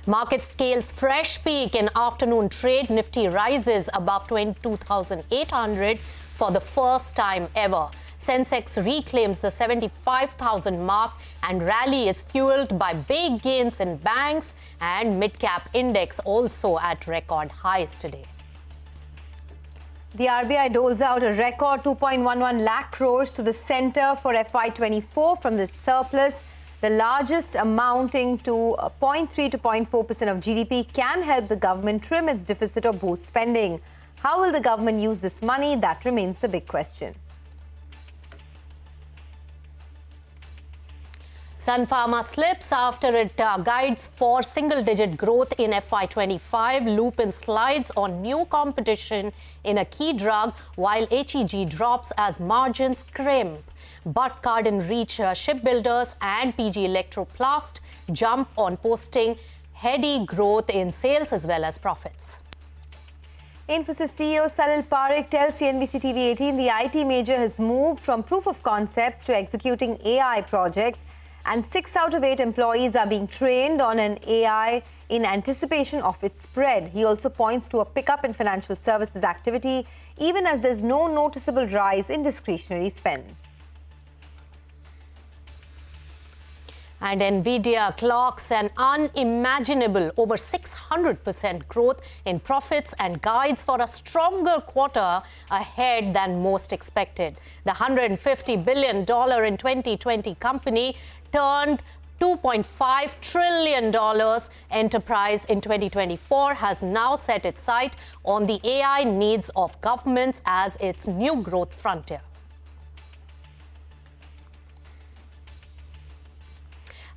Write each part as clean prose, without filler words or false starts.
Market scales fresh peak in afternoon trade. Nifty rises above 22,800 for the first time ever. Sensex reclaims the 75,000 mark and rally is fueled by big gains in banks and mid-cap index also at record highs today. The RBI doles out a record 2.11 lakh crores to the centre for FY24 from the surplus. The largest, amounting to 0.3 to 0.4% of GDP, can help the government trim its deficit or boost spending. How will the government use this money? That remains the big question. Sun Pharma slips after it guides for single-digit growth in FY25. Lupin slides on new competition in a key drug, while HEG drops as margins crimp. But Cardin Reach Shipbuilders and PG Electroplast jump on posting heady growth in sales as well as profits. Infosys CEO Salil Parekh tells CNBC-TV18 the IT major has moved from proof of concepts to executing AI projects, and 6 out of 8 employees are being trained on an AI in anticipation of its spread. He also points to a pickup in financial services activity, even as there's no noticeable rise in discretionary spends. And Nvidia clocks an unimaginable over 600% growth in profits and guides for a stronger quarter ahead than most expected. The $150 billion in 2020 company turned $2.5 trillion enterprise in 2024 has now set its sight on the AI needs of governments as its new growth frontier.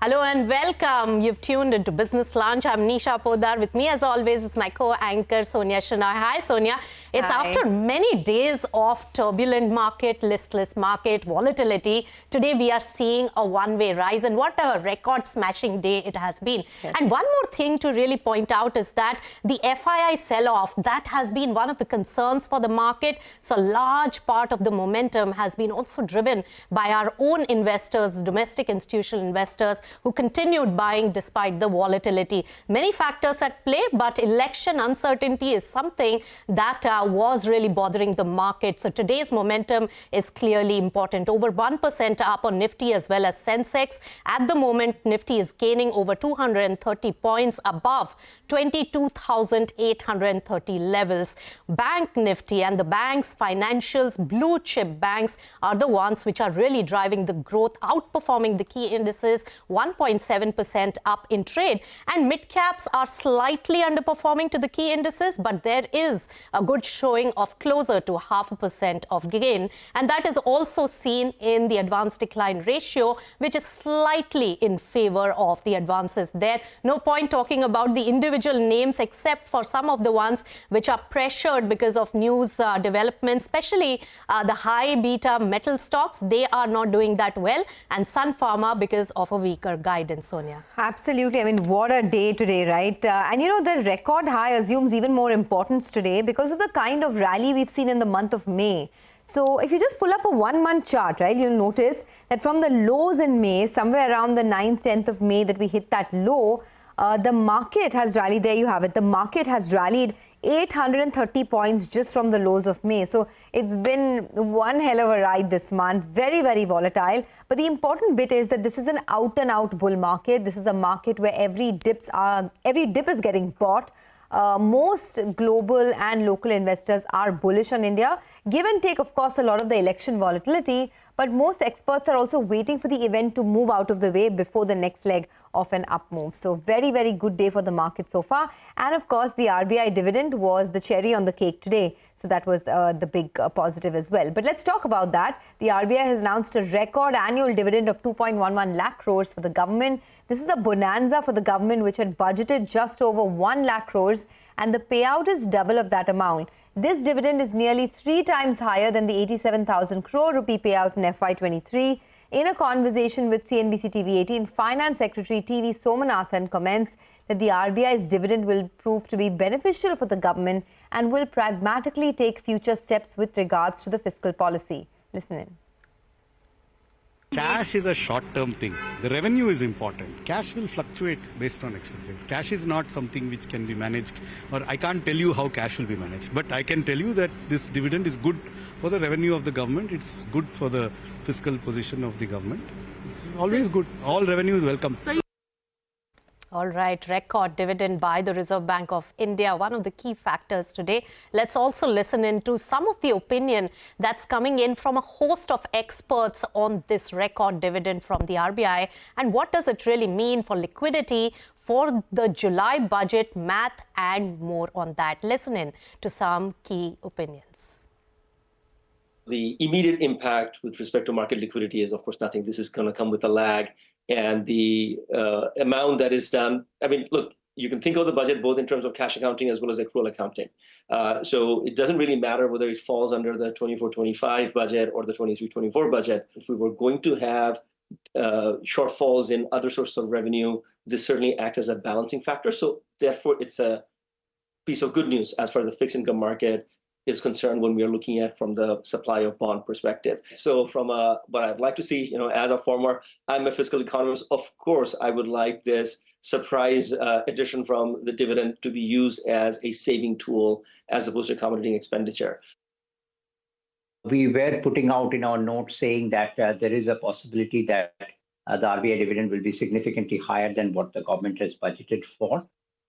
Hello and welcome. You've tuned into Business Lunch. I'm Nisha Podar. With me, as always, is my co-anchor, Sonia Shenoy. Hi, Sonia. It's Hi. after many days of turbulent market, listless market, volatility. Today, we are seeing a one-way rise, and what a record-smashing day it has been. Yes. And one more thing to really point out is that the FII sell-off, that has been one of the concerns for the market. So, a large part of the momentum has been also driven by our own investors, domestic institutional investors, who continued buying despite the volatility. Many factors at play, but election uncertainty is something that was really bothering the market. So today's momentum is clearly important. Over 1% up on Nifty as well as Sensex. At the moment, Nifty is gaining over 230 points above 22,830 levels. Bank Nifty and the bank's financials, blue chip banks, are the ones which are really driving the growth, outperforming the key indices. 1.7% up in trade, and mid caps are slightly underperforming to the key indices, but there is a good showing of closer to 0.5% of gain, and that is also seen in the advance decline ratio, which is slightly in favor of the advances there. No point talking about the individual names except for some of the ones which are pressured because of news developments, especially the high beta metal stocks. They are not doing that well, and Sun Pharma because of a weaker guidance, Sonia. Absolutely. I mean, what a day today, right? And you know, the record high assumes even more importance today because of the kind of rally we've seen in the month of May. So if you just pull up a 1-month chart, right, you'll notice that from the lows in May, somewhere around the 9th, 10th of May that we hit that low, the market has rallied. There you have it. The market has rallied 830 points just from the lows of May. So it's been one hell of a ride this month. Very, very volatile. But the important bit is that this is an out-and-out bull market. This is a market where every dip is getting bought. Most global and local investors are bullish on India. Give and take, of course, a lot of the election volatility, but most experts are also waiting for the event to move out of the way before the next leg of an up move. So very, very good day for the market so far. And of course, the RBI dividend was the cherry on the cake today. So that was the big positive as well. But let's talk about that. The RBI has announced a record annual dividend of 2.11 lakh crores for the government. This is a bonanza for the government, which had budgeted just over 1 lakh crores, and the payout is double of that amount. This dividend is nearly 3 times higher than the 87,000 crore rupee payout in FY23. In a conversation with CNBC-TV18, Finance Secretary TV Somanathan comments that the RBI's dividend will prove to be beneficial for the government and will pragmatically take future steps with regards to the fiscal policy. Listen in. Cash is a short-term thing. The revenue is important. Cash will fluctuate based on expectation. Cash is not something which can be managed, or I can't tell you how cash will be managed. But I can tell you that this dividend is good for the revenue of the government. It's good for the fiscal position of the government. It's always good. All revenue is welcome. All right, record dividend by the Reserve Bank of India, one of the key factors today. Let's also listen into some of the opinion that's coming in from a host of experts on this record dividend from the RBI and what does it really mean for liquidity, for the July budget, math and more on that. Listen in to some key opinions. The immediate impact with respect to market liquidity is, of course, nothing. This is going to come with a lag. And the amount that is done, I mean, look, you can think of the budget both in terms of cash accounting as well as accrual accounting. So it doesn't really matter whether it falls under the 24-25 budget or the 23-24 budget. If we were going to have shortfalls in other sources of revenue, this certainly acts as a balancing factor. So therefore, it's a piece of good news as far as the fixed income market is concerned when we are looking at from the supply of bond perspective. So from what I'd like to see, as a former, I'm a fiscal economist, of course, I would like this surprise addition from the dividend to be used as a saving tool as opposed to accommodating expenditure. We were putting out in our notes saying that there is a possibility that the RBI dividend will be significantly higher than what the government has budgeted for.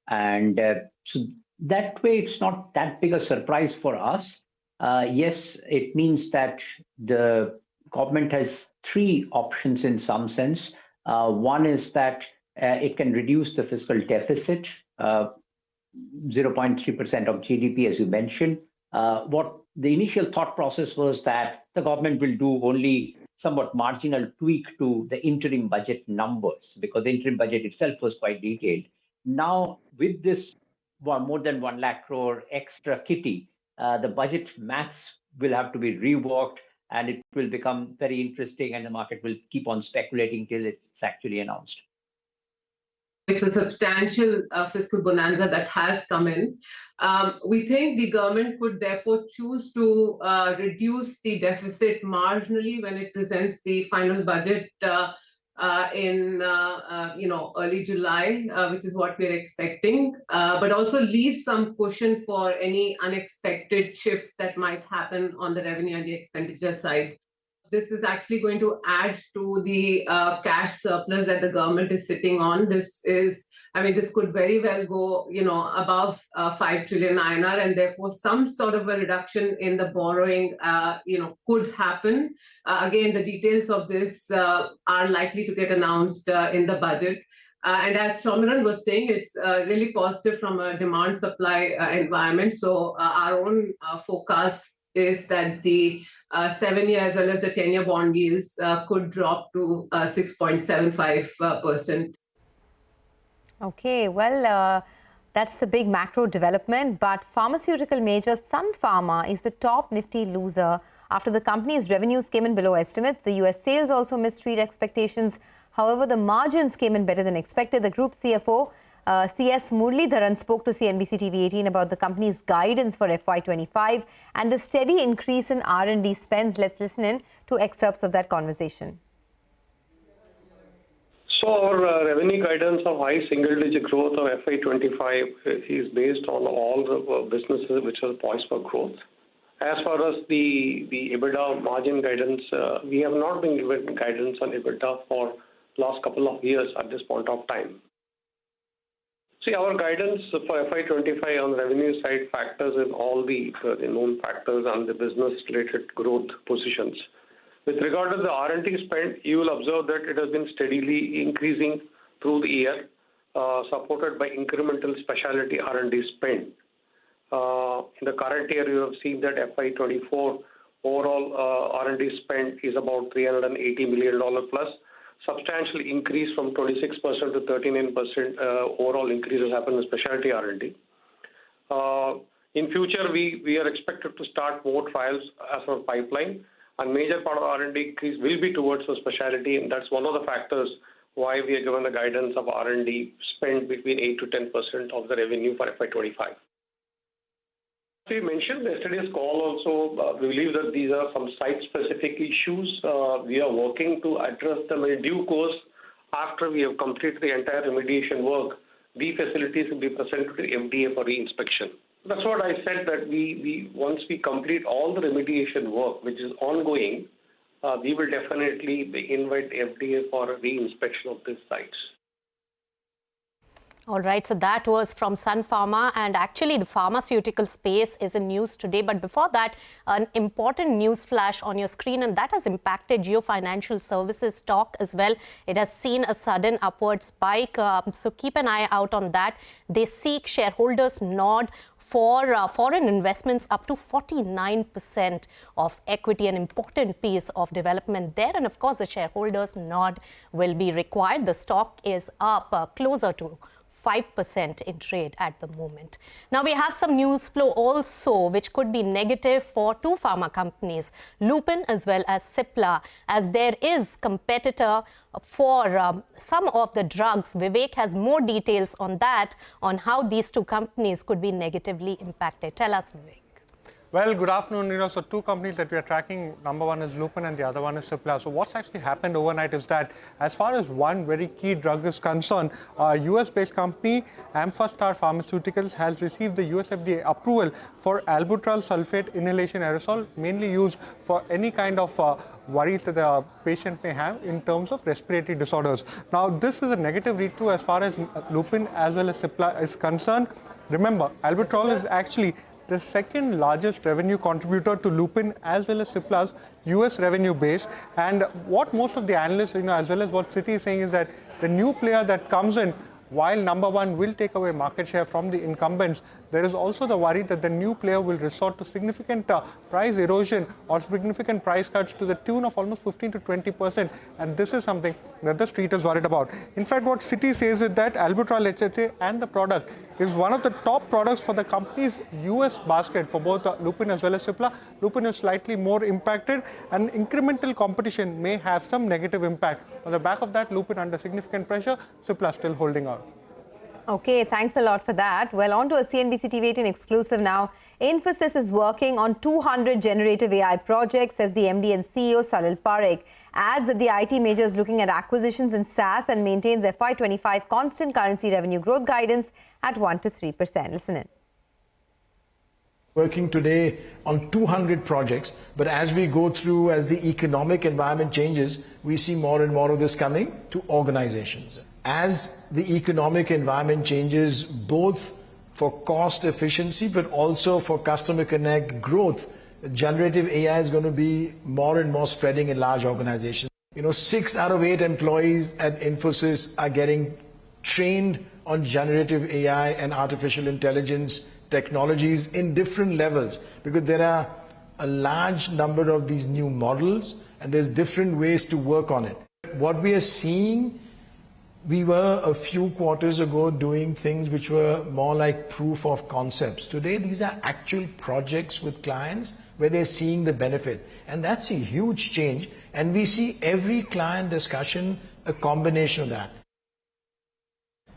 And so that way, it's not that big a surprise for us. Yes, it means that the government has three options in some sense. One is that it can reduce the fiscal deficit, 0.3% of GDP, as you mentioned. What the initial thought process was that the government will do only somewhat marginal tweak to the interim budget numbers because the interim budget itself was quite detailed. Now, with this more than 1 lakh crore extra kitty, the budget maths will have to be reworked and it will become very interesting and the market will keep on speculating till it's actually announced. It's a substantial fiscal bonanza that has come in. We think the government could therefore choose to reduce the deficit marginally when it presents the final budget in early July, which is what we're expecting, but also leave some cushion for any unexpected shifts that might happen on the revenue and the expenditure side. This is actually going to add to the cash surplus that the government is sitting on. This could very well go, above 5 trillion INR, and therefore some sort of a reduction in the borrowing, could happen. Again, the details of this are likely to get announced in the budget. And as Somiran was saying, it's really positive from a demand-supply environment. So our own forecast is that the 7-year as well as the 10-year bond yields could drop to 6.75%. Okay, well, that's the big macro development. But pharmaceutical major Sun Pharma is the top Nifty loser after the company's revenues came in below estimates. The US sales also missed street expectations. However, the margins came in better than expected. The group CFO, CS Muralidharan, spoke to CNBC-TV18 about the company's guidance for FY25 and the steady increase in R&D spends. Let's listen in to excerpts of that conversation. So our revenue guidance of high single-digit growth of FY25 is based on all the businesses which are poised for growth. As far as the EBITDA margin guidance, we have not been given guidance on EBITDA for last couple of years at this point of time. See, our guidance for FY25 on the revenue side factors in all the known factors and the business-related growth positions. With regard to the R&D spend, you will observe that it has been steadily increasing through the year, supported by incremental specialty R&D spend. In the current year, you have seen that FY24 overall R&D spend is about $380 million plus, substantial increase from 26% to 39% overall increase has happened in specialty R&D. In future, we are expected to start more trials as our pipeline, and major part of R&D increase will be towards the specialty, and that's one of the factors why we are given the guidance of R&D spend between 8 to 10% of the revenue for FY25. We mentioned yesterday's call also, we believe that these are some site-specific issues. We are working to address them in due course. After we have completed the entire remediation work, the facilities will be presented to the FDA for re-inspection. That's what I said, that we once we complete all the remediation work, which is ongoing, we will definitely invite FDA for a re-inspection of these sites. All right, so that was from Sun Pharma, and actually the pharmaceutical space is in news today. But before that, an important news flash on your screen, and that has impacted Jio Financial Services stock as well. It has seen a sudden upward spike, so keep an eye out on that. They seek shareholders' nod for foreign investments up to 49% of equity, an important piece of development there. And of course, the shareholders' nod will be required. The stock is up closer to 5% in trade at the moment. Now we have some news flow also which could be negative for two pharma companies, Lupin as well as Cipla, as there is competitor for some of the drugs. Vivek has more details on that, on how these two companies could be negatively impacted. Tell us, Vivek. Well, good afternoon. So two companies that we are tracking, number one is Lupin and the other one is Cipla. So what's actually happened overnight is that as far as one very key drug is concerned, a US-based company, Amphastar Pharmaceuticals, has received the US FDA approval for albuterol sulfate inhalation aerosol, mainly used for any kind of worries that the patient may have in terms of respiratory disorders. Now, this is a negative read-through as far as Lupin as well as Cipla is concerned. Remember, albuterol is actually the second largest revenue contributor to Lupin as well as Cipla's US revenue base. And what most of the analysts, as well as what Citi is saying, is that the new player that comes in, while number one will take away market share from the incumbents, there is also the worry that the new player will resort to significant price erosion or significant price cuts to the tune of almost 15 to 20%. And this is something that the street is worried about. In fact, what Citi says is that albuterol HHA and the product is one of the top products for the company's US basket for both Lupin as well as Cipla. Lupin is slightly more impacted, and incremental competition may have some negative impact. On the back of that, Lupin under significant pressure, Cipla still holding out. Okay, thanks a lot for that. Well, on to a CNBC-TV18 exclusive now. Infosys is working on 200 generative AI projects, says the MD and CEO Salil Parekh. Adds that the IT major is looking at acquisitions in SaaS and maintains FY25 constant currency revenue growth guidance at 1 to 3%. Listen in. Working today on 200 projects, but as we go through, as the economic environment changes, we see more and more of this coming to organizations. As the economic environment changes, both for cost efficiency, but also for customer connect growth, generative AI is going to be more and more spreading in large organizations. 6 out of 8 employees at Infosys are getting trained on generative AI and artificial intelligence technologies in different levels, because there are a large number of these new models and there's different ways to work on it. What we are seeing, we were a few quarters ago doing things which were more like proof of concepts. Today, these are actual projects with clients where they're seeing the benefit. And that's a huge change. And we see every client discussion a combination of that.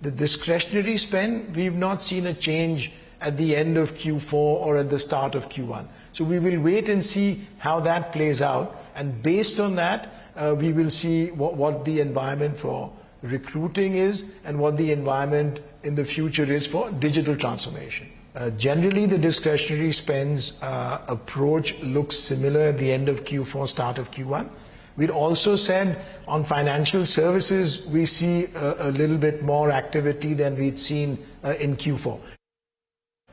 The discretionary spend, we've not seen a change at the end of Q4 or at the start of Q1. So we will wait and see how that plays out. And based on that, we will see what the environment for recruiting is and what the environment in the future is for digital transformation. Generally, the discretionary spends approach looks similar at the end of Q4, start of Q1. We'd also said on financial services, we see a little bit more activity than we'd seen in Q4.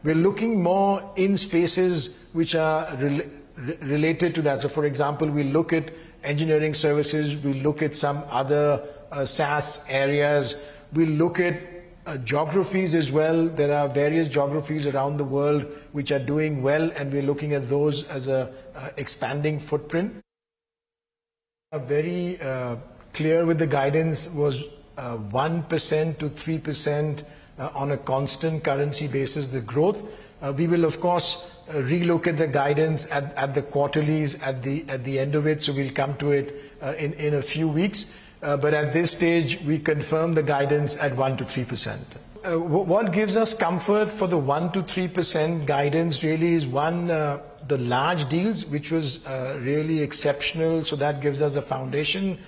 We're looking more in spaces which are related to that. So, for example, we look at engineering services, we look at some other SaaS areas, we look at geographies as well. There are various geographies around the world which are doing well, and we're looking at those as a expanding footprint. Very clear with the guidance was 1% to 3% on a constant currency basis, the growth. We will, of course, relook at the guidance at the quarterlies at the end of it, so we'll come to it in a few weeks. But at this stage, we confirm the guidance at 1 to 3%. what gives us comfort for the 1 to 3% guidance really is one, the large deals, which was really exceptional. So that gives us a foundation.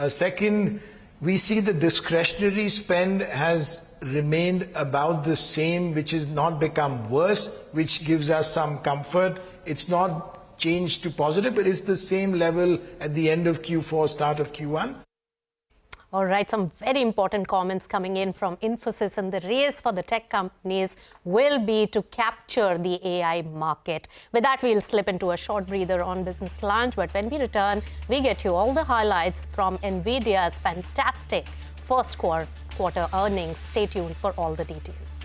Second, we see the discretionary spend has remained about the same, which has not become worse, which gives us some comfort. It's not changed to positive, but it's the same level at the end of Q4, start of Q1. All right, some very important comments coming in from Infosys, and the race for the tech companies will be to capture the AI market. With that, we'll slip into a short breather on Business Lunch, but when we return, we get you all the highlights from Nvidia's fantastic first quarter earnings. Stay tuned for all the details.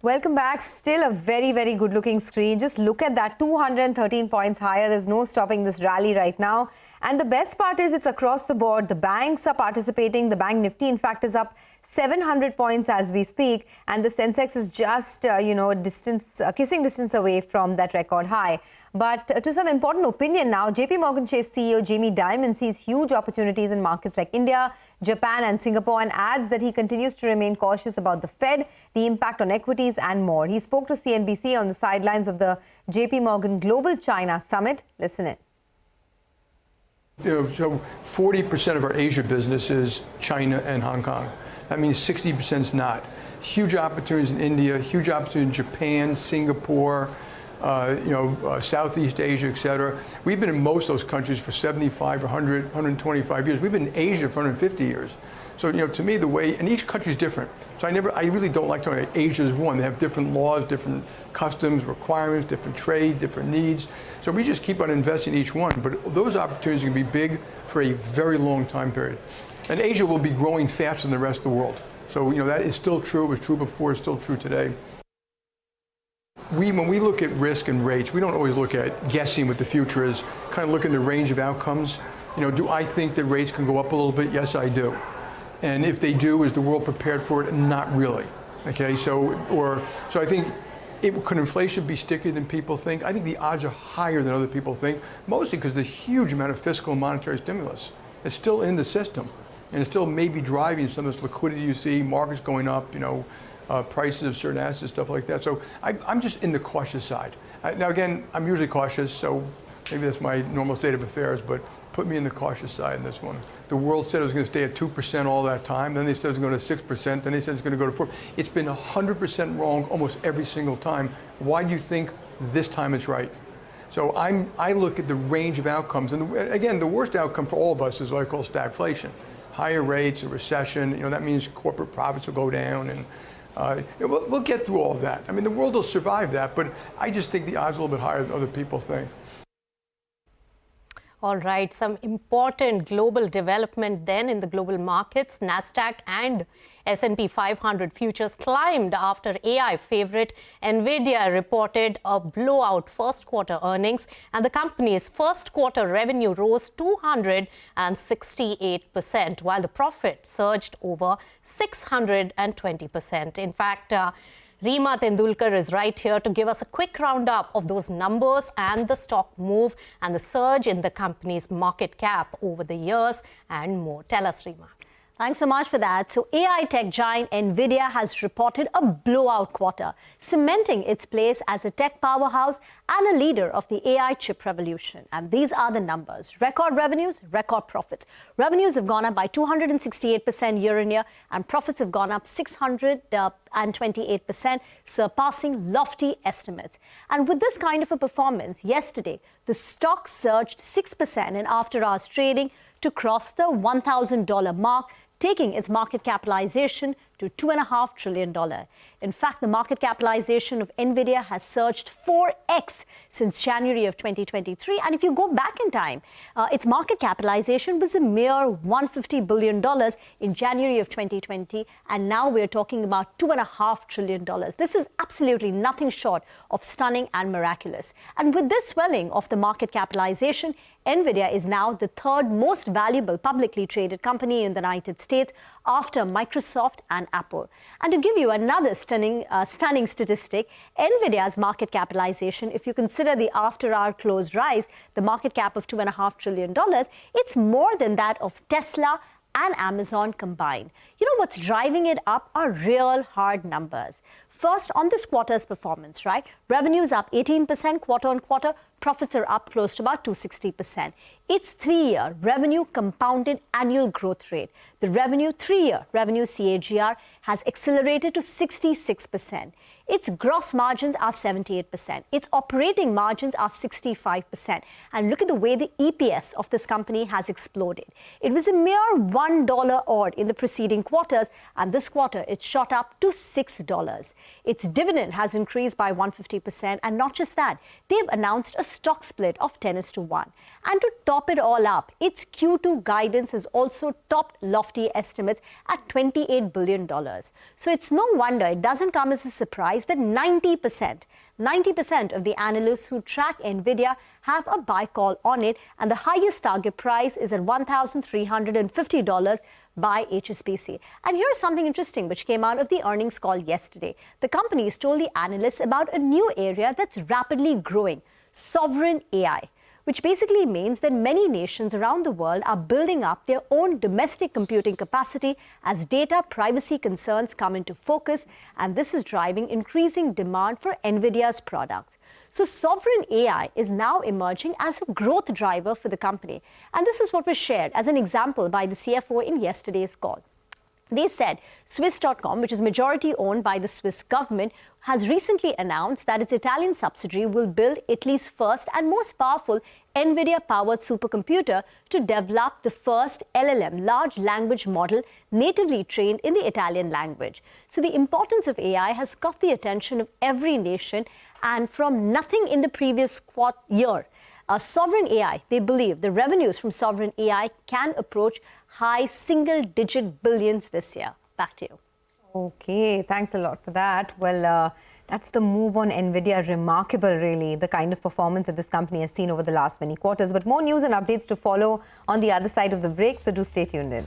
Welcome back. Still a very, very good looking screen. Just look at that, 213 points higher. There's no stopping this rally right now. And the best part is it's across the board. The banks are participating. The bank Nifty, in fact, is up 700 points as we speak. And the Sensex is just, kissing distance away from that record high. But to some important opinion now, JP Morgan Chase CEO Jamie Dimon sees huge opportunities in markets like India, Japan and Singapore, and adds that he continues to remain cautious about the Fed, the impact on equities and more. He spoke to CNBC on the sidelines of the JP Morgan Global China Summit. Listen in. So 40% of our Asia business is China and Hong Kong. That means 60% is not. Huge opportunities in India, huge opportunities in Japan, Singapore, Southeast Asia, et cetera. We've been in most of those countries for 75, 100, 125 years. We've been in Asia for 150 years. So, to me, the way, and each country is different. So I really don't like talking about Asia as one. They have different laws, different customs, requirements, different trade, different needs. So we just keep on investing in each one. But those opportunities are going to be big for a very long time period. And Asia will be growing faster than the rest of the world. So, that is still true. It was true before. It's still true today. When we look at risk and rates, we don't always look at guessing what the future is, kind of look at the range of outcomes. Do I think that rates can go up a little bit? Yes, I do. And if they do, is the world prepared for it? Not really. Okay, so I think, could inflation be stickier than people think? I think the odds are higher than other people think, mostly because the huge amount of fiscal and monetary stimulus is still in the system. And it's still maybe driving some of this liquidity you see, markets going up, prices of certain assets, stuff like that. So I'm just in the cautious side. Now, again, I'm usually cautious, so maybe that's my normal state of affairs, but put me in the cautious side in this one. The world said it was going to stay at 2% all that time. Then they said it was going to go to 6%. Then they said it's going to go to 4%. It's been 100% wrong almost every single time. Why do you think this time it's right? So I look at the range of outcomes. And again, the worst outcome for all of us is what I call stagflation. Higher rates, a recession, that means corporate profits will go down. And we'll get through all of that. I mean, the world will survive that, but I just think the odds are a little bit higher than other people think. All right, some important global development then in the global markets. Nasdaq and S&P 500 futures climbed after AI favorite Nvidia reported a blowout first quarter earnings, and the company's first quarter revenue rose 268%, while the profit surged over 620%. In fact, Reema Tendulkar is right here to give us a quick roundup of those numbers and the stock move and the surge in the company's market cap over the years and more. Tell us, Reema. Thanks so much for that. So AI tech giant Nvidia has reported a blowout quarter, cementing its place as a tech powerhouse and a leader of the AI chip revolution. And these are the numbers. Record revenues, record profits. Revenues have gone up by 268% year on year, and profits have gone up 628%, surpassing lofty estimates. And with this kind of a performance, yesterday, the stock surged 6% in after-hours trading to cross the $1,000 mark, taking its market capitalization to $2.5 trillion. In fact, the market capitalization of Nvidia has surged 4x since January of 2023. And if you go back in time, its market capitalization was a mere $150 billion in January of 2020. And now we're talking about $2.5 trillion. This is absolutely nothing short of stunning and miraculous. And with this swelling of the market capitalization, Nvidia is now the third most valuable publicly traded company in the United States after Microsoft and Apple. And to give you another stunning statistic. Nvidia's market capitalization, if you consider the after-hour close rise, the market cap of $2.5 trillion, it's more than that of Tesla and Amazon combined. You know what's driving it up are real hard numbers. First, on this quarter's performance, right? Revenues up 18% quarter on quarter. Profits are up close to about 260%. Its 3-year revenue compounded annual growth rate. The revenue 3-year revenue CAGR has accelerated to 66%. Its gross margins are 78%. Its operating margins are 65%. And look at the way the EPS of this company has exploded. It was a mere $1 odd in the preceding quarters, and this quarter it shot up to $6. Its dividend has increased by 150%, and not just that, they've announced a stock split of 10:1. And to top it all up, its Q2 guidance has also topped lofty estimates at $28 billion. So it's no wonder, it doesn't come as a surprise that 90% of the analysts who track Nvidia have a buy call on it, and the highest target price is at $1,350 by HSBC. And here's something interesting which came out of the earnings call yesterday. The companies told the analysts about a new area that's rapidly growing, sovereign AI, which basically means that many nations around the world are building up their own domestic computing capacity as data privacy concerns come into focus, and this is driving increasing demand for Nvidia's products. So sovereign AI is now emerging as a growth driver for the company, and this is what was shared as an example by the CFO in yesterday's call. They said Swiss.com, which is majority owned by the Swiss government, has recently announced that its Italian subsidiary will build Italy's first and most powerful NVIDIA-powered supercomputer to develop the first LLM, large language model, natively trained in the Italian language. So the importance of AI has caught the attention of every nation, and from nothing in the previous year, sovereign AI, they believe the revenues from sovereign AI can approach high single-digit billions this year. Back to you. Okay, thanks a lot for that. Well, that's the move on Nvidia. Remarkable, really, the kind of performance that this company has seen over the last many quarters. But more news and updates to follow on the other side of the break, so do stay tuned in.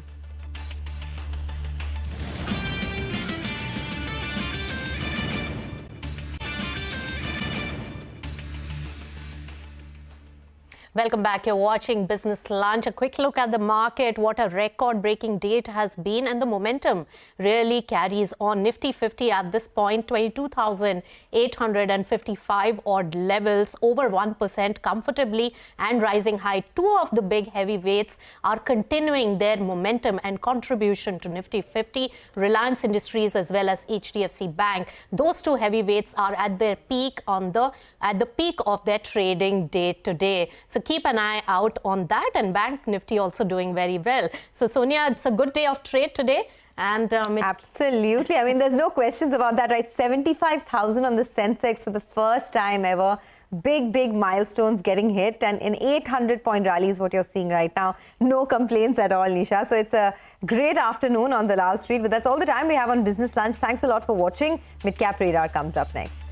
Welcome back. You're watching Business Lunch. A quick look at the market. What a record-breaking day it has been, and the momentum really carries on. Nifty 50 at this point, 22,855 odd levels, over 1% comfortably and rising high. Two of the big heavyweights are continuing their momentum and contribution to Nifty 50, Reliance Industries as well as HDFC Bank. Those two heavyweights are at their peak at the peak of their trading day today. So keep an eye out on that, and Bank Nifty also doing very well. So Sonia, it's a good day of trade today. And absolutely. I mean, there's no questions about that, right? 75,000 on the Sensex for the first time ever. Big milestones getting hit, and an 800-point rally is what you're seeing right now. No complaints at all, Nisha. So it's a great afternoon on the Lal Street, but that's all the time we have on Business Lunch. Thanks a lot for watching. Midcap Radar comes up next.